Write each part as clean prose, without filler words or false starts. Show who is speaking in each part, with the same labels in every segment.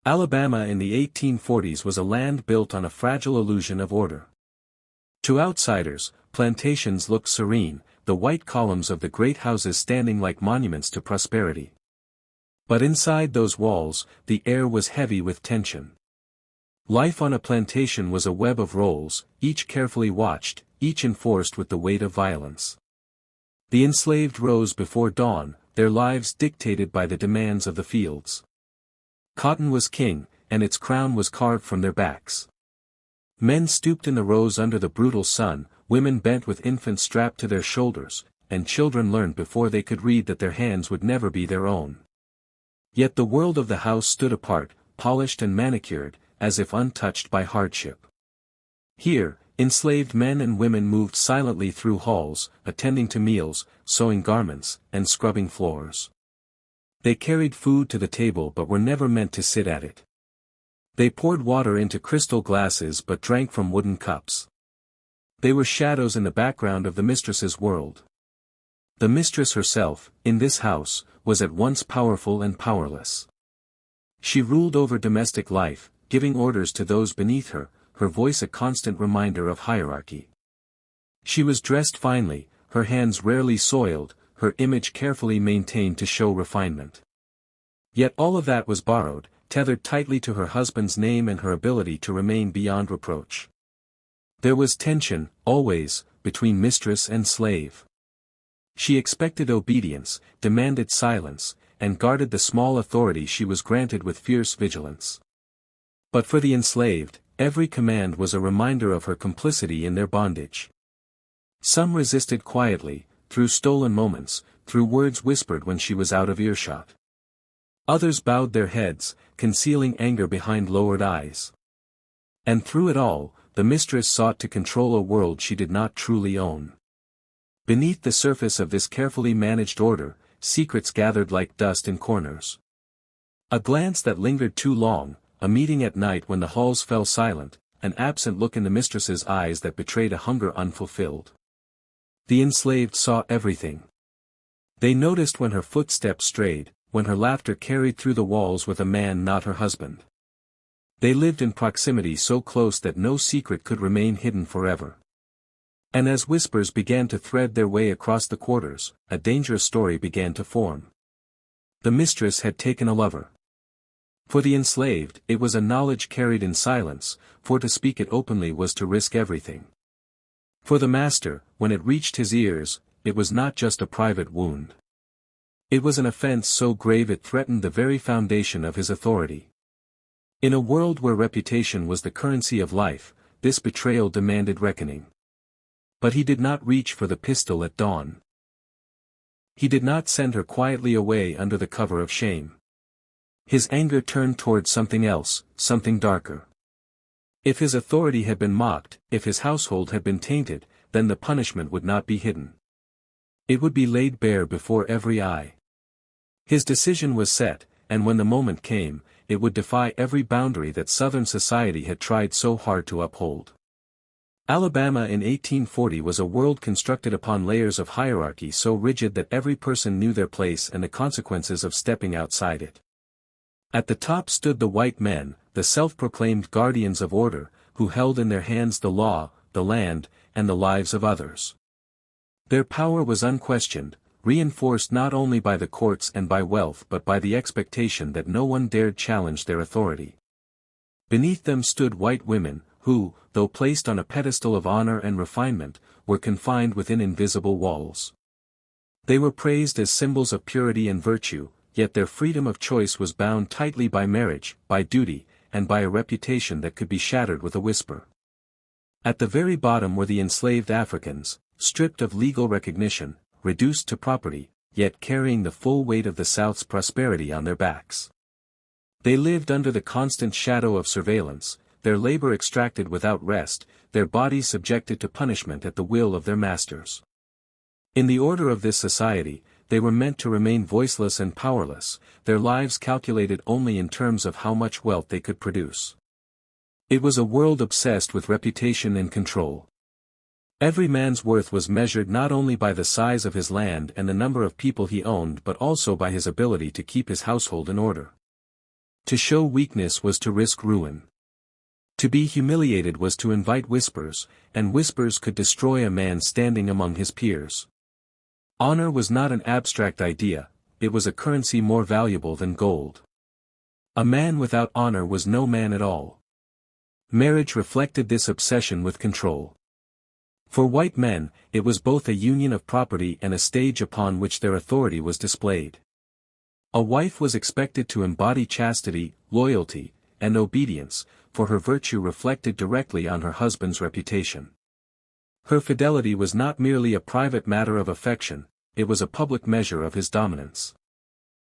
Speaker 1: Alabama in the 1840s was a land built on a fragile illusion of order. To outsiders, plantations looked serene, the white columns of the great houses standing like monuments to prosperity. But inside those walls, the air was heavy with tension. Life on a plantation was a web of roles, each carefully watched, each enforced with the weight of violence. The enslaved rose before dawn, their lives dictated by the demands of the fields. Cotton was king, and its crown was carved from their backs. Men stooped in the rows under the brutal sun, women bent with infants strapped to their shoulders, and children learned before they could read that their hands would never be their own. Yet the world of the house stood apart, polished and manicured, as if untouched by hardship. Here, enslaved men and women moved silently through halls, attending to meals, sewing garments, and scrubbing floors. They carried food to the table but were never meant to sit at it. They poured water into crystal glasses but drank from wooden cups. They were shadows in the background of the mistress's world. The mistress herself, in this house, was at once powerful and powerless. She ruled over domestic life, giving orders to those beneath her, her voice a constant reminder of hierarchy. She was dressed finely, her hands rarely soiled, her image carefully maintained to show refinement. Yet all of that was borrowed, tethered tightly to her husband's name and her ability to remain beyond reproach. There was tension, always, between mistress and slave. She expected obedience, demanded silence, and guarded the small authority she was granted with fierce vigilance. But for the enslaved, every command was a reminder of her complicity in their bondage. Some resisted quietly, through stolen moments, through words whispered when she was out of earshot. Others bowed their heads, concealing anger behind lowered eyes. And through it all, the mistress sought to control a world she did not truly own. Beneath the surface of this carefully managed order, secrets gathered like dust in corners. A glance that lingered too long, a meeting at night when the halls fell silent, an absent look in the mistress's eyes that betrayed a hunger unfulfilled. The enslaved saw everything. They noticed when her footsteps strayed, when her laughter carried through the walls with a man not her husband. They lived in proximity so close that no secret could remain hidden forever. And as whispers began to thread their way across the quarters, a dangerous story began to form. The mistress had taken a lover. For the enslaved, it was a knowledge carried in silence, for to speak it openly was to risk everything. For the master, when it reached his ears, it was not just a private wound. It was an offense so grave it threatened the very foundation of his authority. In a world where reputation was the currency of life, this betrayal demanded reckoning. But he did not reach for the pistol at dawn. He did not send her quietly away under the cover of shame. His anger turned towards something else, something darker. If his authority had been mocked, if his household had been tainted, then the punishment would not be hidden. It would be laid bare before every eye. His decision was set, and when the moment came, it would defy every boundary that Southern society had tried so hard to uphold. Alabama in 1840 was a world constructed upon layers of hierarchy so rigid that every person knew their place and the consequences of stepping outside it. At the top stood the white men, the self-proclaimed guardians of order, who held in their hands the law, the land, and the lives of others. Their power was unquestioned, reinforced not only by the courts and by wealth but by the expectation that no one dared challenge their authority. Beneath them stood white women, who, though placed on a pedestal of honor and refinement, were confined within invisible walls. They were praised as symbols of purity and virtue, yet their freedom of choice was bound tightly by marriage, by duty, and by a reputation that could be shattered with a whisper. At the very bottom were the enslaved Africans, stripped of legal recognition, reduced to property, yet carrying the full weight of the South's prosperity on their backs. They lived under the constant shadow of surveillance, their labor extracted without rest, their bodies subjected to punishment at the will of their masters. In the order of this society, they were meant to remain voiceless and powerless, their lives calculated only in terms of how much wealth they could produce. It was a world obsessed with reputation and control. Every man's worth was measured not only by the size of his land and the number of people he owned but also by his ability to keep his household in order. To show weakness was to risk ruin. To be humiliated was to invite whispers, and whispers could destroy a man standing among his peers. Honor was not an abstract idea, it was a currency more valuable than gold. A man without honor was no man at all. Marriage reflected this obsession with control. For white men, it was both a union of property and a stage upon which their authority was displayed. A wife was expected to embody chastity, loyalty, and obedience, for her virtue reflected directly on her husband's reputation. Her fidelity was not merely a private matter of affection, it was a public measure of his dominance.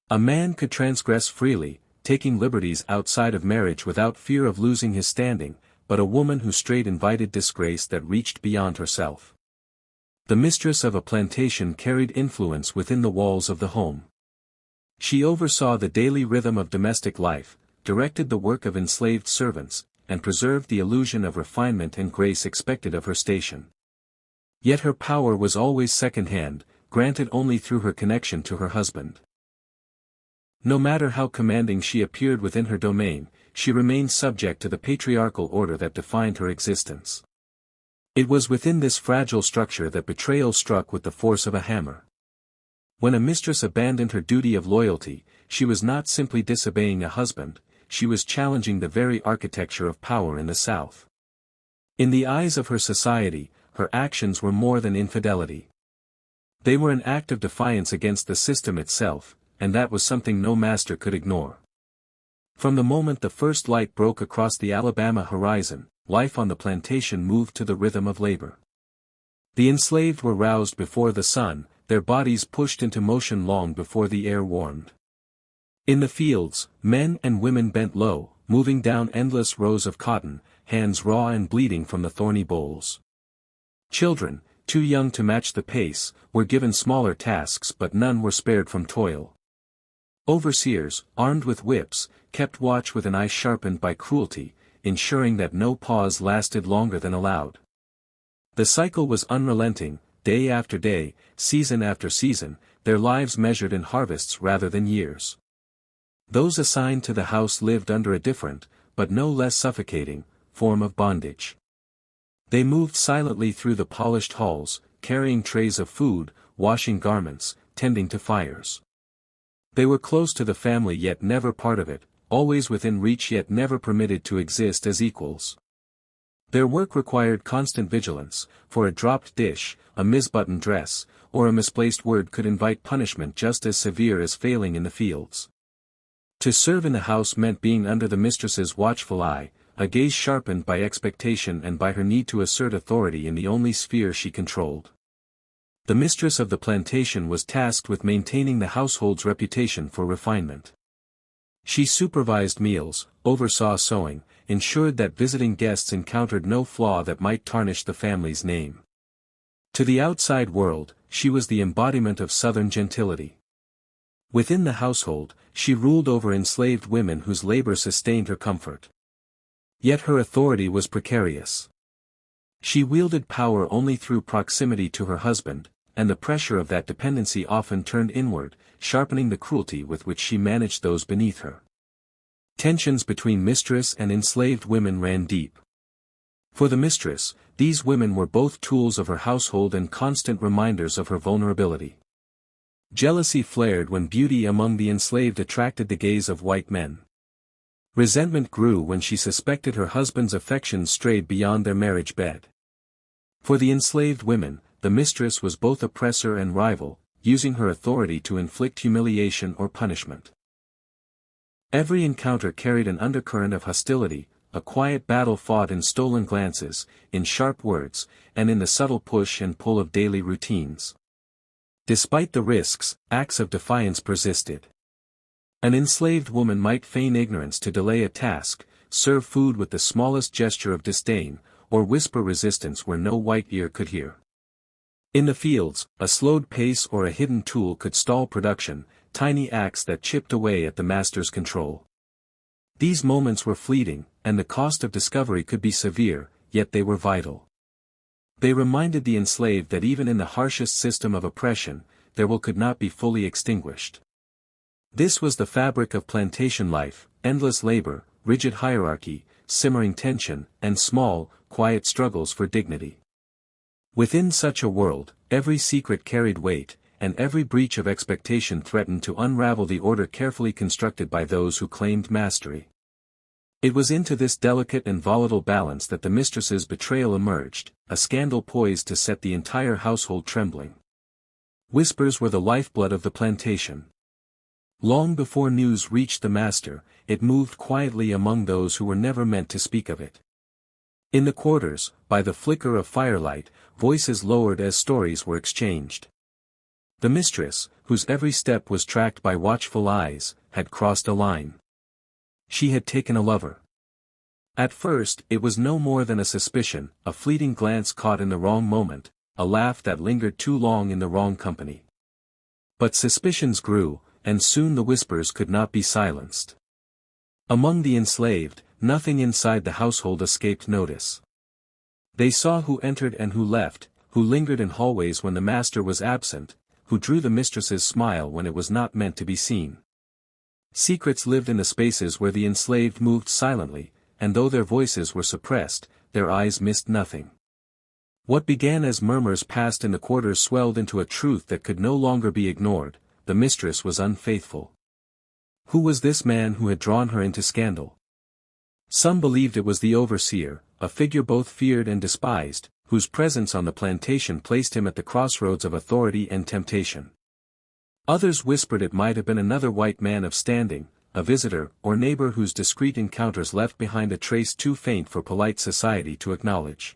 Speaker 1: A man could transgress freely, taking liberties outside of marriage without fear of losing his standing, but a woman who strayed invited disgrace that reached beyond herself. The mistress of a plantation carried influence within the walls of the home. She oversaw the daily rhythm of domestic life, directed the work of enslaved servants, and preserved the illusion of refinement and grace expected of her station. Yet her power was always second-hand, granted only through her connection to her husband. No matter how commanding she appeared within her domain, she remained subject to the patriarchal order that defined her existence. It was within this fragile structure that betrayal struck with the force of a hammer. When a mistress abandoned her duty of loyalty, she was not simply disobeying a husband, she was challenging the very architecture of power in the South. In the eyes of her society, her actions were more than infidelity. They were an act of defiance against the system itself, and that was something no master could ignore. From the moment the first light broke across the Alabama horizon, life on the plantation moved to the rhythm of labor. The enslaved were roused before the sun, their bodies pushed into motion long before the air warmed. In the fields, men and women bent low, moving down endless rows of cotton, hands raw and bleeding from the thorny bowls. Children, too young to match the pace, were given smaller tasks but none were spared from toil. Overseers, armed with whips, kept watch with an eye sharpened by cruelty, ensuring that no pause lasted longer than allowed. The cycle was unrelenting, day after day, season after season, their lives measured in harvests rather than years. Those assigned to the house lived under a different, but no less suffocating, form of bondage. They moved silently through the polished halls, carrying trays of food, washing garments, tending to fires. They were close to the family yet never part of it, always within reach yet never permitted to exist as equals. Their work required constant vigilance, for a dropped dish, a misbuttoned dress, or a misplaced word could invite punishment just as severe as failing in the fields. To serve in the house meant being under the mistress's watchful eye, a gaze sharpened by expectation and by her need to assert authority in the only sphere she controlled. The mistress of the plantation was tasked with maintaining the household's reputation for refinement. She supervised meals, oversaw sewing, ensured that visiting guests encountered no flaw that might tarnish the family's name. To the outside world, she was the embodiment of Southern gentility. Within the household, she ruled over enslaved women whose labor sustained her comfort. Yet her authority was precarious. She wielded power only through proximity to her husband, and the pressure of that dependency often turned inward, sharpening the cruelty with which she managed those beneath her. Tensions between mistress and enslaved women ran deep. For the mistress, these women were both tools of her household and constant reminders of her vulnerability. Jealousy flared when beauty among the enslaved attracted the gaze of white men. Resentment grew when she suspected her husband's affections strayed beyond their marriage bed. For the enslaved women, the mistress was both oppressor and rival, using her authority to inflict humiliation or punishment. Every encounter carried an undercurrent of hostility, a quiet battle fought in stolen glances, in sharp words, and in the subtle push and pull of daily routines. Despite the risks, acts of defiance persisted. An enslaved woman might feign ignorance to delay a task, serve food with the smallest gesture of disdain, or whisper resistance where no white ear could hear. In the fields, a slowed pace or a hidden tool could stall production, tiny acts that chipped away at the master's control. These moments were fleeting, and the cost of discovery could be severe, yet they were vital. They reminded the enslaved that even in the harshest system of oppression, their will could not be fully extinguished. This was the fabric of plantation life: endless labor, rigid hierarchy, simmering tension, and small, quiet struggles for dignity. Within such a world, every secret carried weight, and every breach of expectation threatened to unravel the order carefully constructed by those who claimed mastery. It was into this delicate and volatile balance that the mistress's betrayal emerged, a scandal poised to set the entire household trembling. Whispers were the lifeblood of the plantation. Long before news reached the master, it moved quietly among those who were never meant to speak of it. In the quarters, by the flicker of firelight, voices lowered as stories were exchanged. The mistress, whose every step was tracked by watchful eyes, had crossed a line. She had taken a lover. At first, it was no more than a suspicion, a fleeting glance caught in the wrong moment, a laugh that lingered too long in the wrong company. But suspicions grew, and soon the whispers could not be silenced. Among the enslaved, nothing inside the household escaped notice. They saw who entered and who left, who lingered in hallways when the master was absent, who drew the mistress's smile when it was not meant to be seen. Secrets lived in the spaces where the enslaved moved silently, and though their voices were suppressed, their eyes missed nothing. What began as murmurs passed in the quarters swelled into a truth that could no longer be ignored: the mistress was unfaithful. Who was this man who had drawn her into scandal? Some believed it was the overseer, a figure both feared and despised, whose presence on the plantation placed him at the crossroads of authority and temptation. Others whispered it might have been another white man of standing, a visitor or neighbor whose discreet encounters left behind a trace too faint for polite society to acknowledge.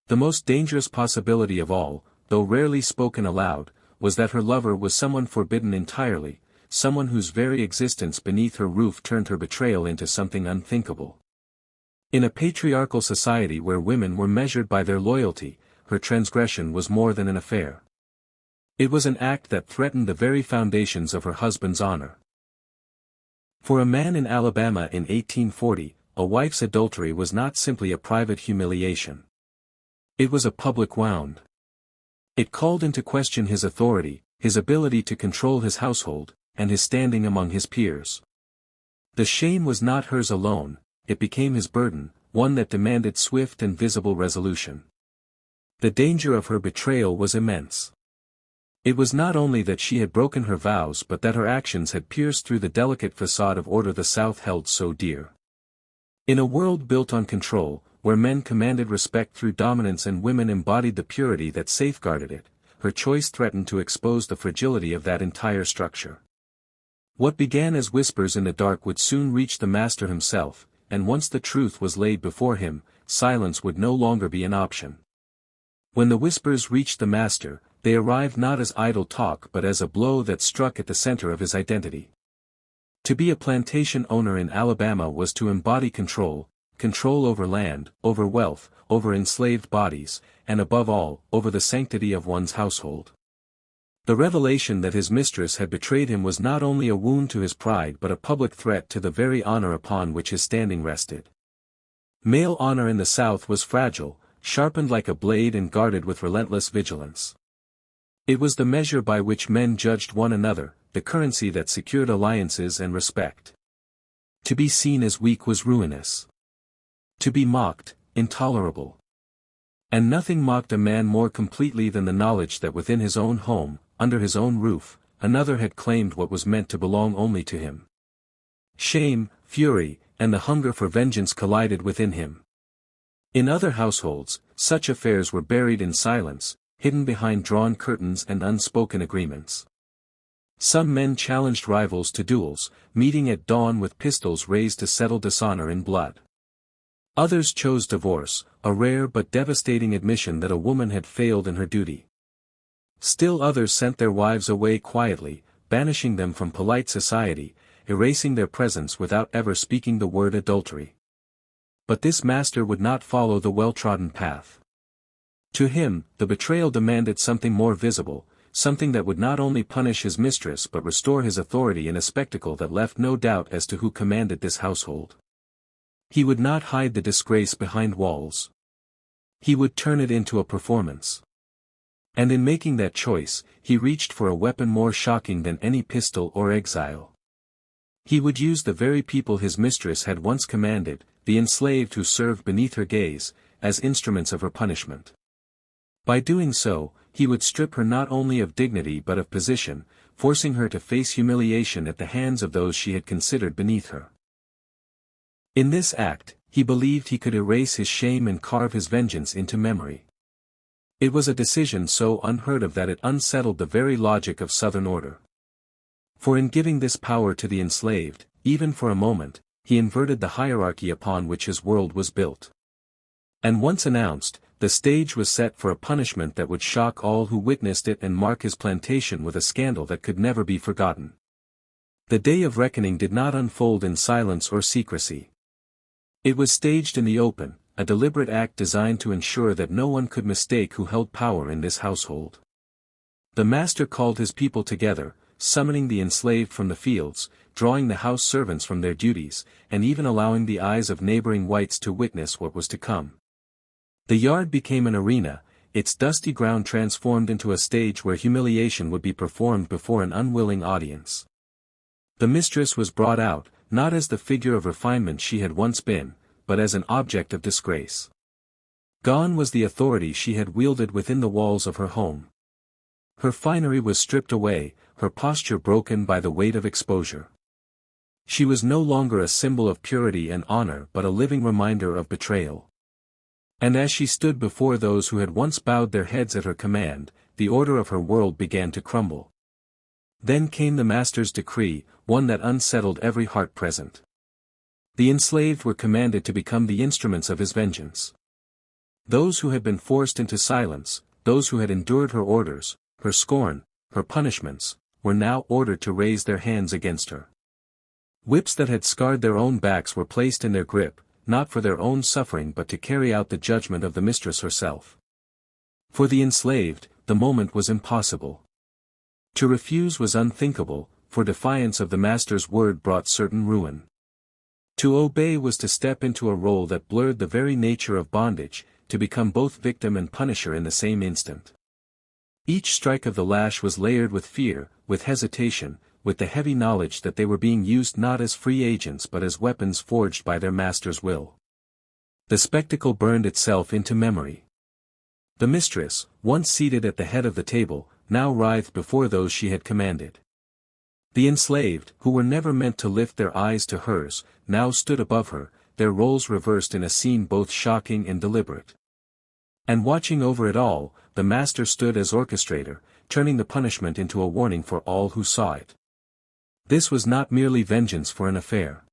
Speaker 1: The most dangerous possibility of all, though rarely spoken aloud, was that her lover was someone forbidden entirely, someone whose very existence beneath her roof turned her betrayal into something unthinkable. In a patriarchal society where women were measured by their loyalty, her transgression was more than an affair. It was an act that threatened the very foundations of her husband's honor. For a man in Alabama in 1840, a wife's adultery was not simply a private humiliation. It was a public wound. It called into question his authority, his ability to control his household, and his standing among his peers. The shame was not hers alone, it became his burden, one that demanded swift and visible resolution. The danger of her betrayal was immense. It was not only that she had broken her vows but that her actions had pierced through the delicate facade of order the South held so dear. In a world built on control, where men commanded respect through dominance and women embodied the purity that safeguarded it, her choice threatened to expose the fragility of that entire structure. What began as whispers in the dark would soon reach the master himself, and once the truth was laid before him, silence would no longer be an option. When the whispers reached the master, they arrived not as idle talk but as a blow that struck at the center of his identity. To be a plantation owner in Alabama was to embody control over land, over wealth, over enslaved bodies, and above all, over the sanctity of one's household. The revelation that his mistress had betrayed him was not only a wound to his pride but a public threat to the very honor upon which his standing rested. Male honor in the South was fragile, sharpened like a blade and guarded with relentless vigilance. It was the measure by which men judged one another, the currency that secured alliances and respect. To be seen as weak was ruinous. To be mocked, intolerable. And nothing mocked a man more completely than the knowledge that within his own home, under his own roof, another had claimed what was meant to belong only to him. Shame, fury, and the hunger for vengeance collided within him. In other households, such affairs were buried in silence, hidden behind drawn curtains and unspoken agreements. Some men challenged rivals to duels, meeting at dawn with pistols raised to settle dishonor in blood. Others chose divorce, a rare but devastating admission that a woman had failed in her duty. Still others sent their wives away quietly, banishing them from polite society, erasing their presence without ever speaking the word adultery. But this master would not follow the well-trodden path. To him, the betrayal demanded something more visible, something that would not only punish his mistress but restore his authority in a spectacle that left no doubt as to who commanded this household. He would not hide the disgrace behind walls. He would turn it into a performance. And in making that choice, he reached for a weapon more shocking than any pistol or exile. He would use the very people his mistress had once commanded, the enslaved who served beneath her gaze, as instruments of her punishment. By doing so, he would strip her not only of dignity but of position, forcing her to face humiliation at the hands of those she had considered beneath her. In this act, he believed he could erase his shame and carve his vengeance into memory. It was a decision so unheard of that it unsettled the very logic of Southern order. For in giving this power to the enslaved, even for a moment, he inverted the hierarchy upon which his world was built. And once announced, the stage was set for a punishment that would shock all who witnessed it and mark his plantation with a scandal that could never be forgotten. The day of reckoning did not unfold in silence or secrecy. It was staged in the open, a deliberate act designed to ensure that no one could mistake who held power in this household. The master called his people together, summoning the enslaved from the fields, drawing the house servants from their duties, and even allowing the eyes of neighboring whites to witness what was to come. The yard became an arena, its dusty ground transformed into a stage where humiliation would be performed before an unwilling audience. The mistress was brought out, not as the figure of refinement she had once been, but as an object of disgrace. Gone was the authority she had wielded within the walls of her home. Her finery was stripped away, her posture broken by the weight of exposure. She was no longer a symbol of purity and honor but a living reminder of betrayal. And as she stood before those who had once bowed their heads at her command, the order of her world began to crumble. Then came the master's decree, one that unsettled every heart present. The enslaved were commanded to become the instruments of his vengeance. Those who had been forced into silence, those who had endured her orders, her scorn, her punishments, were now ordered to raise their hands against her. Whips that had scarred their own backs were placed in their grip, not for their own suffering but to carry out the judgment of the mistress herself. For the enslaved, the moment was impossible. To refuse was unthinkable, for defiance of the master's word brought certain ruin. To obey was to step into a role that blurred the very nature of bondage, to become both victim and punisher in the same instant. Each strike of the lash was layered with fear, with hesitation, with the heavy knowledge that they were being used not as free agents but as weapons forged by their master's will. The spectacle burned itself into memory. The mistress, once seated at the head of the table, now writhed before those she had commanded. The enslaved, who were never meant to lift their eyes to hers, now stood above her, their roles reversed in a scene both shocking and deliberate. And watching over it all, the master stood as orchestrator, turning the punishment into a warning for all who saw it. This was not merely vengeance for an affair.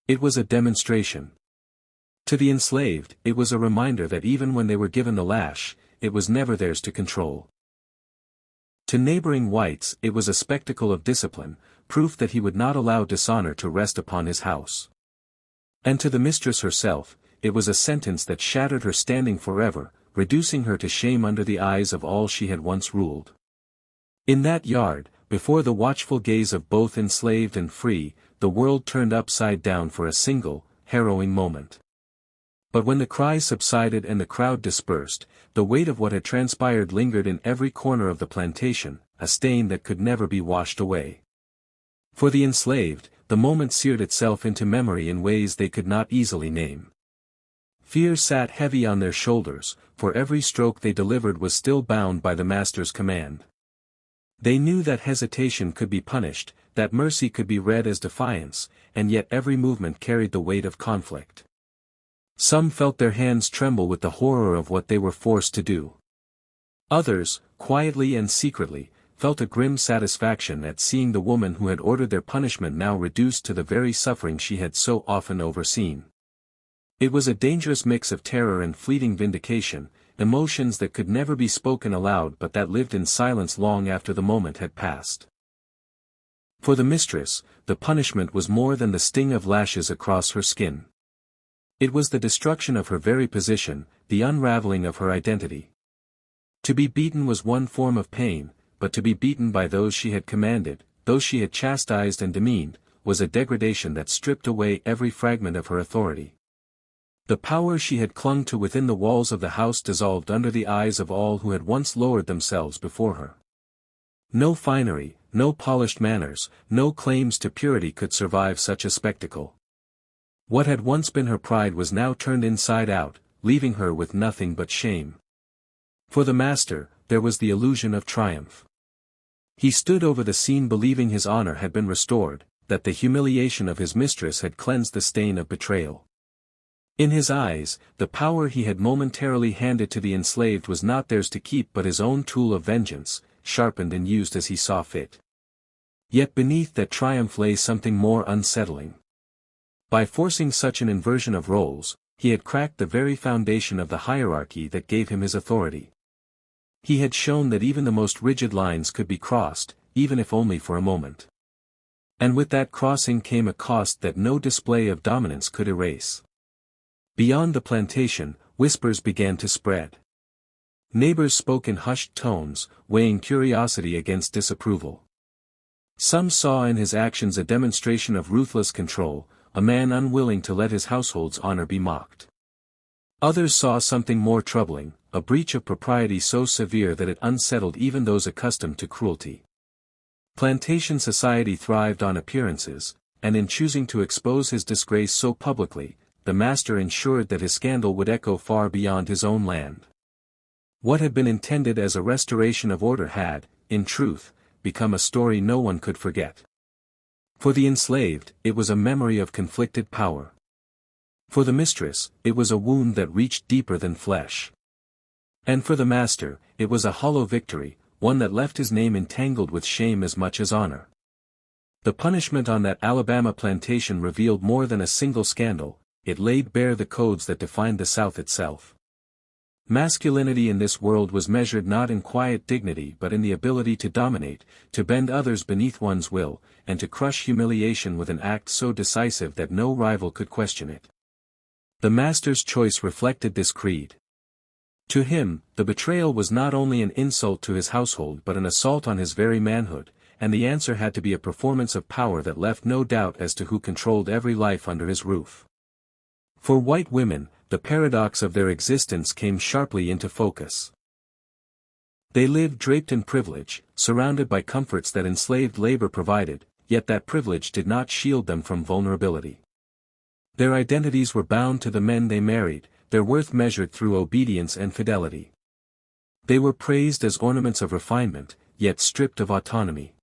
Speaker 1: It was a demonstration. To the enslaved, it was a reminder that even when they were given the lash, it was never theirs to control. To neighboring whites, it was a spectacle of discipline, proof that he would not allow dishonor to rest upon his house. And to the mistress herself, it was a sentence that shattered her standing forever, reducing her to shame under the eyes of all she had once ruled. In that yard, before the watchful gaze of both enslaved and free, the world turned upside down for a single, harrowing moment. But when the cries subsided and the crowd dispersed, the weight of what had transpired lingered in every corner of the plantation, a stain that could never be washed away. For the enslaved, the moment seared itself into memory in ways they could not easily name. Fear sat heavy on their shoulders, for every stroke they delivered was still bound by the master's command. They knew that hesitation could be punished, that mercy could be read as defiance, and yet every movement carried the weight of conflict. Some felt their hands tremble with the horror of what they were forced to do. Others, quietly and secretly, felt a grim satisfaction at seeing the woman who had ordered their punishment now reduced to the very suffering she had so often overseen. It was a dangerous mix of terror and fleeting vindication, emotions that could never be spoken aloud but that lived in silence long after the moment had passed. For the mistress, the punishment was more than the sting of lashes across her skin. It was the destruction of her very position, the unraveling of her identity. To be beaten was one form of pain, but to be beaten by those she had commanded, those she had chastised and demeaned, was a degradation that stripped away every fragment of her authority. The power she had clung to within the walls of the house dissolved under the eyes of all who had once lowered themselves before her. No finery, no polished manners, no claims to purity could survive such a spectacle. What had once been her pride was now turned inside out, leaving her with nothing but shame. For the master, there was the illusion of triumph. He stood over the scene believing his honor had been restored, that the humiliation of his mistress had cleansed the stain of betrayal. In his eyes, the power he had momentarily handed to the enslaved was not theirs to keep but his own tool of vengeance, sharpened and used as he saw fit. Yet beneath that triumph lay something more unsettling. By forcing such an inversion of roles, he had cracked the very foundation of the hierarchy that gave him his authority. He had shown that even the most rigid lines could be crossed, even if only for a moment. And with that crossing came a cost that no display of dominance could erase. Beyond the plantation, whispers began to spread. Neighbors spoke in hushed tones, weighing curiosity against disapproval. Some saw in his actions a demonstration of ruthless control, a man unwilling to let his household's honor be mocked. Others saw something more troubling, a breach of propriety so severe that it unsettled even those accustomed to cruelty. Plantation society thrived on appearances, and in choosing to expose his disgrace so publicly, the master ensured that his scandal would echo far beyond his own land. What had been intended as a restoration of order had, in truth, become a story no one could forget. For the enslaved, it was a memory of conflicted power. For the mistress, it was a wound that reached deeper than flesh. And for the master, it was a hollow victory, one that left his name entangled with shame as much as honor. The punishment on that Alabama plantation revealed more than a single scandal, it laid bare the codes that defined the South itself. Masculinity in this world was measured not in quiet dignity but in the ability to dominate, to bend others beneath one's will, and to crush humiliation with an act so decisive that no rival could question it. The master's choice reflected this creed. To him, the betrayal was not only an insult to his household but an assault on his very manhood, and the answer had to be a performance of power that left no doubt as to who controlled every life under his roof. For white women, the paradox of their existence came sharply into focus. They lived draped in privilege, surrounded by comforts that enslaved labor provided, yet that privilege did not shield them from vulnerability. Their identities were bound to the men they married, their worth measured through obedience and fidelity. They were praised as ornaments of refinement, yet stripped of autonomy.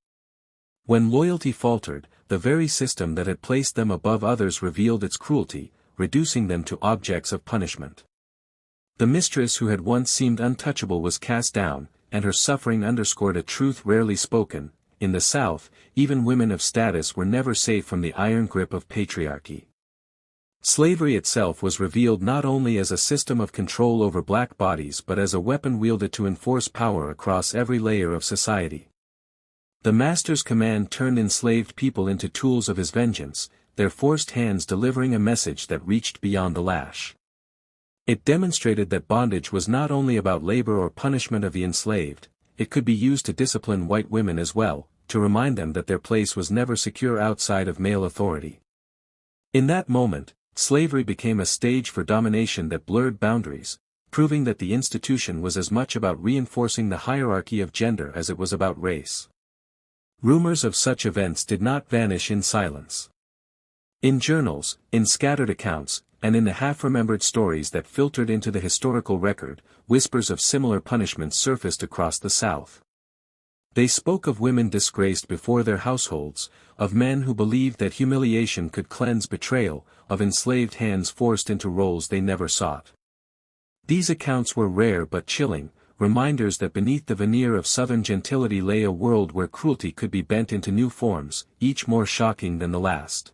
Speaker 1: When loyalty faltered, the very system that had placed them above others revealed its cruelty, reducing them to objects of punishment. The mistress who had once seemed untouchable was cast down, and her suffering underscored a truth rarely spoken: in the South, even women of status were never safe from the iron grip of patriarchy. Slavery itself was revealed not only as a system of control over black bodies but as a weapon wielded to enforce power across every layer of society. The master's command turned enslaved people into tools of his vengeance, their forced hands delivering a message that reached beyond the lash. It demonstrated that bondage was not only about labor or punishment of the enslaved, it could be used to discipline white women as well, to remind them that their place was never secure outside of male authority. In that moment, slavery became a stage for domination that blurred boundaries, proving that the institution was as much about reinforcing the hierarchy of gender as it was about race. Rumors of such events did not vanish in silence. In journals, in scattered accounts, and in the half-remembered stories that filtered into the historical record, whispers of similar punishments surfaced across the South. They spoke of women disgraced before their households, of men who believed that humiliation could cleanse betrayal, of enslaved hands forced into roles they never sought. These accounts were rare but chilling, reminders that beneath the veneer of Southern gentility lay a world where cruelty could be bent into new forms, each more shocking than the last.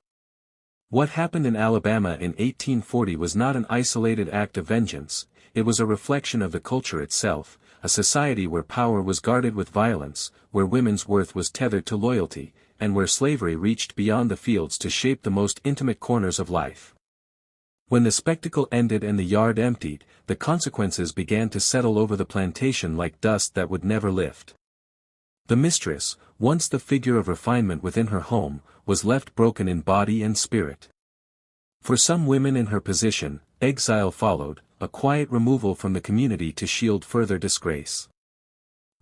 Speaker 1: What happened in Alabama in 1840 was not an isolated act of vengeance, it was a reflection of the culture itself, a society where power was guarded with violence, where women's worth was tethered to loyalty, and where slavery reached beyond the fields to shape the most intimate corners of life. When the spectacle ended and the yard emptied, the consequences began to settle over the plantation like dust that would never lift. The mistress, once the figure of refinement within her home, was left broken in body and spirit. For some women in her position, exile followed, a quiet removal from the community to shield further disgrace.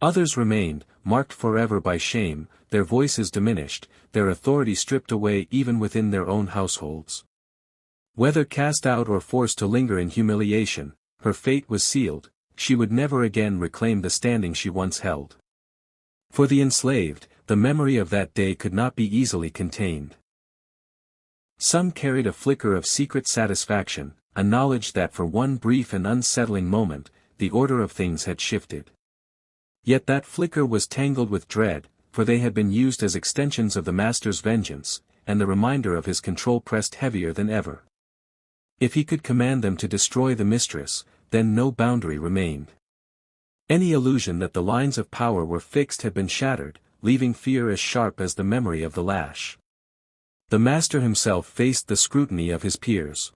Speaker 1: Others remained, marked forever by shame, their voices diminished, their authority stripped away even within their own households. Whether cast out or forced to linger in humiliation, her fate was sealed, she would never again reclaim the standing she once held. For the enslaved, the memory of that day could not be easily contained. Some carried a flicker of secret satisfaction, a knowledge that for one brief and unsettling moment, the order of things had shifted. Yet that flicker was tangled with dread, for they had been used as extensions of the master's vengeance, and the reminder of his control pressed heavier than ever. If he could command them to destroy the mistress, then no boundary remained. Any illusion that the lines of power were fixed had been shattered, leaving fear as sharp as the memory of the lash. The master himself faced the scrutiny of his peers.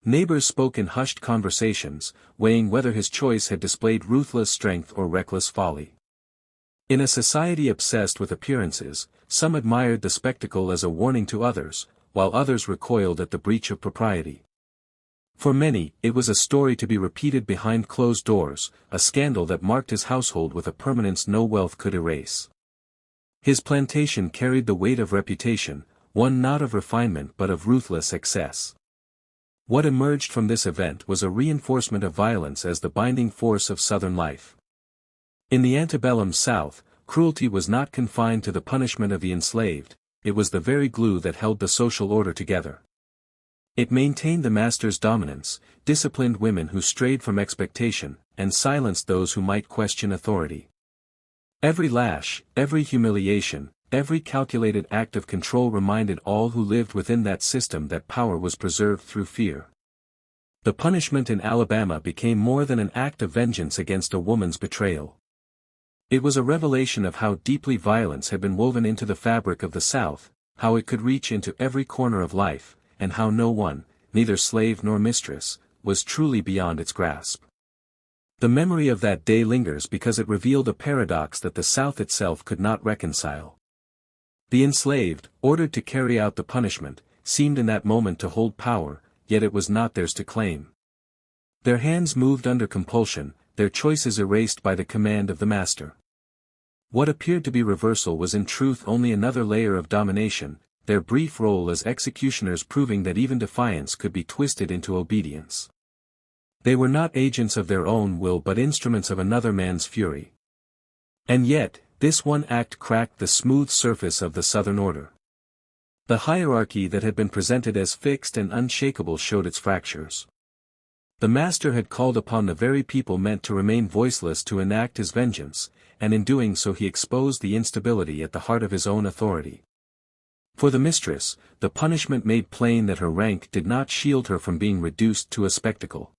Speaker 1: Neighbors spoke in hushed conversations, weighing whether his choice had displayed ruthless strength or reckless folly. In a society obsessed with appearances, some admired the spectacle as a warning to others, while others recoiled at the breach of propriety. For many, it was a story to be repeated behind closed doors, a scandal that marked his household with a permanence no wealth could erase. His plantation carried the weight of reputation, one not of refinement but of ruthless excess. What emerged from this event was a reinforcement of violence as the binding force of Southern life. In the antebellum South, cruelty was not confined to the punishment of the enslaved, it was the very glue that held the social order together. It maintained the master's dominance, disciplined women who strayed from expectation, and silenced those who might question authority. Every lash, every humiliation, every calculated act of control reminded all who lived within that system that power was preserved through fear. The punishment in Alabama became more than an act of vengeance against a woman's betrayal. It was a revelation of how deeply violence had been woven into the fabric of the South, how it could reach into every corner of life, and how no one, neither slave nor mistress, was truly beyond its grasp. The memory of that day lingers because it revealed a paradox that the South itself could not reconcile. The enslaved, ordered to carry out the punishment, seemed in that moment to hold power, yet it was not theirs to claim. Their hands moved under compulsion, their choices erased by the command of the master. What appeared to be reversal was in truth only another layer of domination, their brief role as executioners proving that even defiance could be twisted into obedience. They were not agents of their own will but instruments of another man's fury. And yet, this one act cracked the smooth surface of the Southern order. The hierarchy that had been presented as fixed and unshakable showed its fractures. The master had called upon the very people meant to remain voiceless to enact his vengeance, and in doing so he exposed the instability at the heart of his own authority. For the mistress, the punishment made plain that her rank did not shield her from being reduced to a spectacle.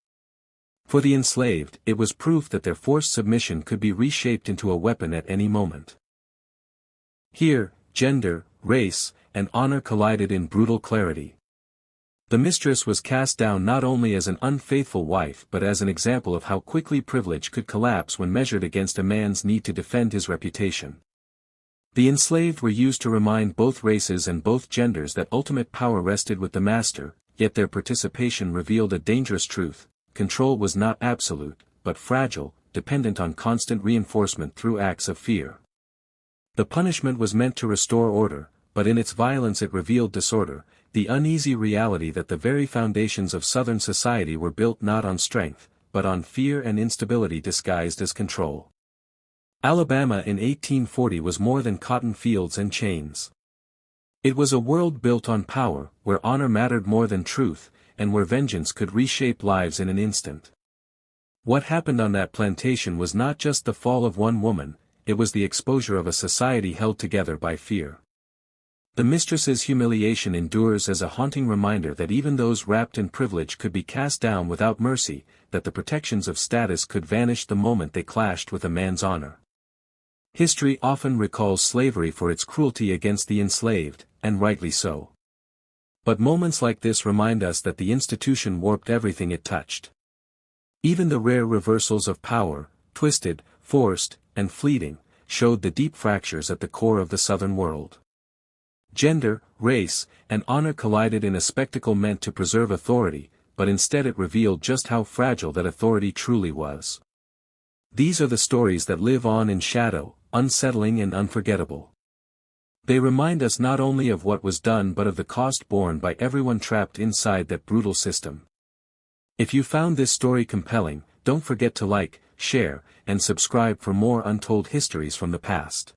Speaker 1: For the enslaved, it was proof that their forced submission could be reshaped into a weapon at any moment. Here, gender, race, and honor collided in brutal clarity. The mistress was cast down not only as an unfaithful wife but as an example of how quickly privilege could collapse when measured against a man's need to defend his reputation. The enslaved were used to remind both races and both genders that ultimate power rested with the master, yet their participation revealed a dangerous truth: control was not absolute, but fragile, dependent on constant reinforcement through acts of fear. The punishment was meant to restore order, but in its violence it revealed disorder, the uneasy reality that the very foundations of Southern society were built not on strength, but on fear and instability disguised as control. Alabama in 1840 was more than cotton fields and chains. It was a world built on power, where honor mattered more than truth, and where vengeance could reshape lives in an instant. What happened on that plantation was not just the fall of one woman, it was the exposure of a society held together by fear. The mistress's humiliation endures as a haunting reminder that even those wrapped in privilege could be cast down without mercy, that the protections of status could vanish the moment they clashed with a man's honor. History often recalls slavery for its cruelty against the enslaved, and rightly so. But moments like this remind us that the institution warped everything it touched. Even the rare reversals of power, twisted, forced, and fleeting, showed the deep fractures at the core of the Southern world. Gender, race, and honor collided in a spectacle meant to preserve authority, but instead it revealed just how fragile that authority truly was. These are the stories that live on in shadow, unsettling and unforgettable. They remind us not only of what was done but of the cost borne by everyone trapped inside that brutal system. If you found this story compelling, don't forget to like, share, and subscribe for more untold histories from the past.